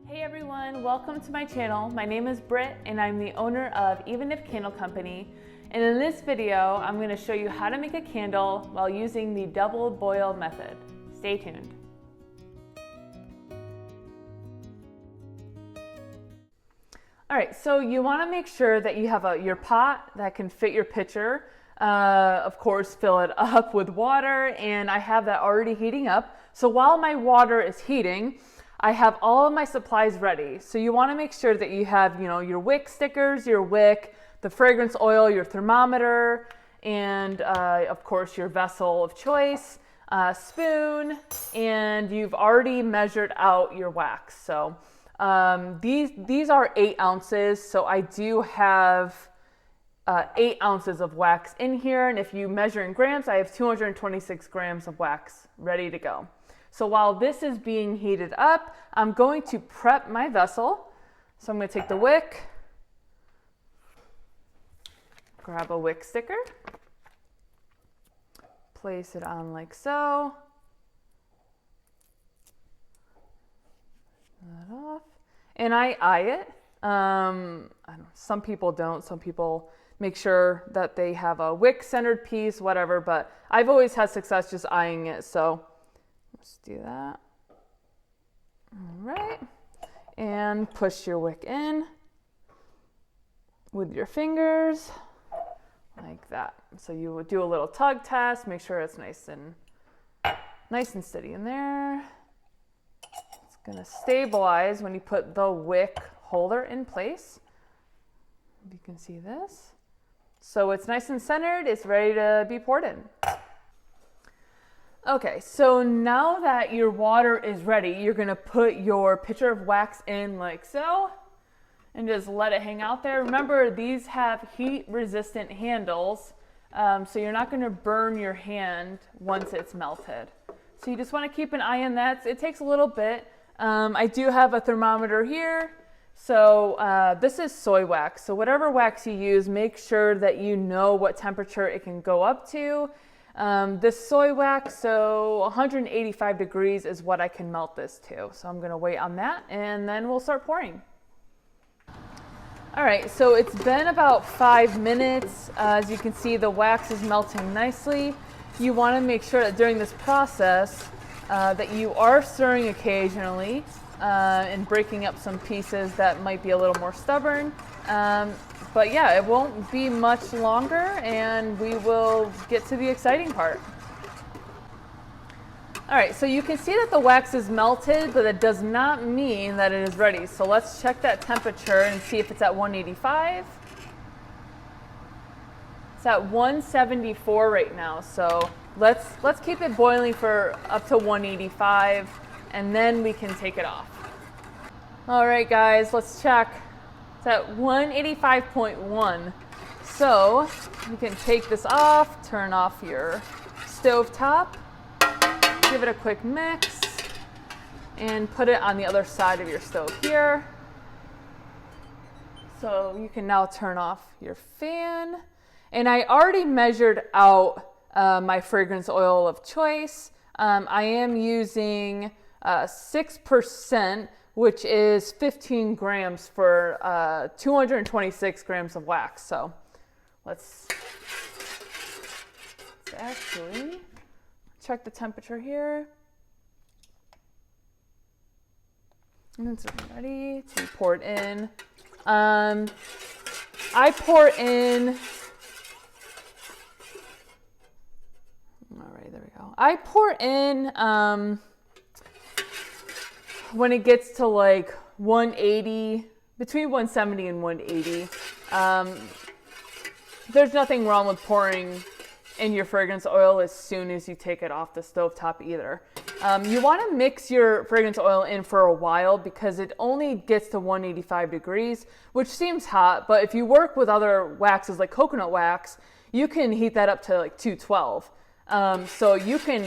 Hey everyone, welcome to my channel. My name is Britt and I'm the owner of Even If Candle Company. And in this video, I'm going to show you how to make a candle while using the double boil method. Stay tuned. All right, so you want to make sure that you have your pot that can fit your pitcher. Of course, fill it up with water, and I have that already heating up. So while my water is heating, I have all of my supplies ready. So you want to make sure that you have, your wick stickers, your wick, the fragrance oil, your thermometer, and of course your vessel of choice, spoon, and you've already measured out your wax. So these are 8 ounces. So I do have 8 ounces of wax in here. And if you measure in grams, I have 226 grams of wax ready to go. So while this is being heated up, I'm going to prep my vessel. So I'm going to take the wick, grab a wick sticker, place it on like so, that off, and I eye it. I don't know, some people don't, some people make sure that they have a wick centered piece, whatever, but I've always had success just eyeing it, so let's do that. All right, and push your wick in with your fingers like that. So you would do a little tug test, make sure it's nice and steady in there. It's gonna stabilize when you put the wick holder in place. You can see this. So it's nice and centered, it's ready to be poured in. Okay, so now that your water is ready, you're gonna put your pitcher of wax in like so, and just let it hang out there. Remember, these have heat resistant handles, so you're not gonna burn your hand once it's melted. So you just wanna keep an eye on that. It takes a little bit. I do have a thermometer here. So this is soy wax. So whatever wax you use, make sure that you know what temperature it can go up to. This soy wax, so 185 degrees is what I can melt this to. So I'm gonna wait on that and then we'll start pouring. All right, so it's been about 5 minutes. As you can see, the wax is melting nicely. You wanna make sure that during this process that you are stirring occasionally and breaking up some pieces that might be a little more stubborn. But yeah, it won't be much longer and we will get to the exciting part. All right, so you can see that the wax is melted, but it does not mean that it is ready. So let's check that temperature and see if it's at 185. It's at 174 right now. So let's keep it boiling for up to 185 and then we can take it off. All right, guys, let's check. It's at 185.1. So you can take this off, turn off your stove top, give it a quick mix, and put it on the other side of your stove here. So you can now turn off your fan. And I already measured out my fragrance oil of choice. I am using 6%, which is 15 grams for 226 grams of wax. So let's actually check the temperature here. And it's ready to be poured in. I pour in, all right, there we go. I pour in, when it gets to like 180, between 170 and 180, there's nothing wrong with pouring in your fragrance oil as soon as you take it off the stovetop either. You want to mix your fragrance oil in for a while because it only gets to 185 degrees, which seems hot, but if you work with other waxes like coconut wax, you can heat that up to like 212. So you can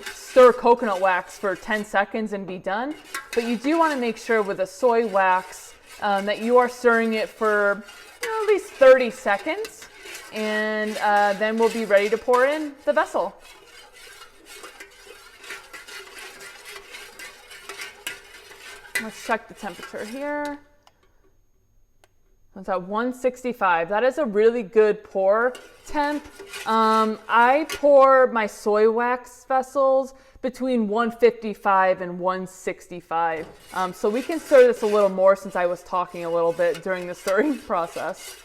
stir coconut wax for 10 seconds and be done, but you do want to make sure with a soy wax that you are stirring it for at least 30 seconds, and then we'll be ready to pour in the vessel. Let's check the temperature here. It's at 165. That is a really good pour temp. I pour my soy wax vessels between 155 and 165. So we can stir this a little more since I was talking a little bit during the stirring process.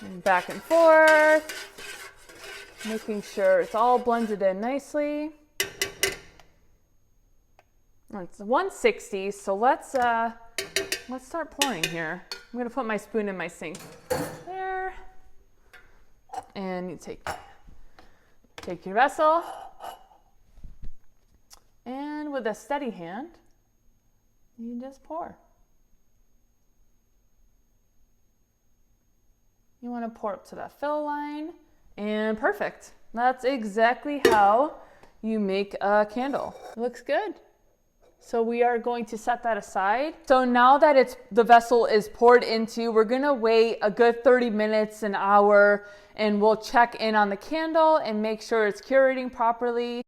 And back and forth, making sure it's all blended in nicely. It's 160, so let's start pouring here. I'm gonna put my spoon in my sink there, and you take your vessel, and with a steady hand, you just pour. You want to pour up to that fill line, and perfect. That's exactly how you make a candle. It looks good. So we are going to set that aside. So now that the vessel is poured into, we're gonna wait a good 30 minutes, an hour, and we'll check in on the candle and make sure it's curating properly.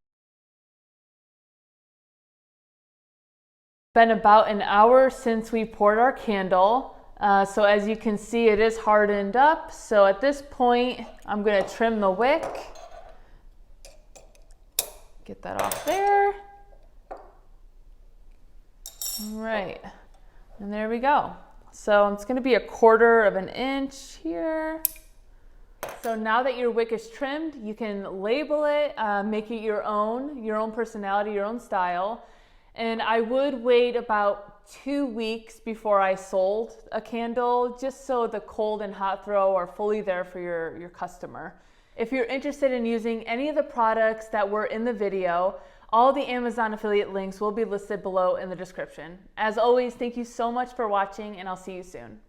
Been about an hour since we poured our candle. So as you can see, it is hardened up. So at this point, I'm gonna trim the wick. Get that off there. All right, and there we go. So it's gonna be 1/4 inch here. So now that your wick is trimmed, you can label it, make it your own personality, your own style. And I would wait about 2 weeks before I sold a candle, just so the cold and hot throw are fully there for your customer. If you're interested in using any of the products that were in the video, all the Amazon affiliate links will be listed below in the description. As always, thank you so much for watching, and I'll see you soon.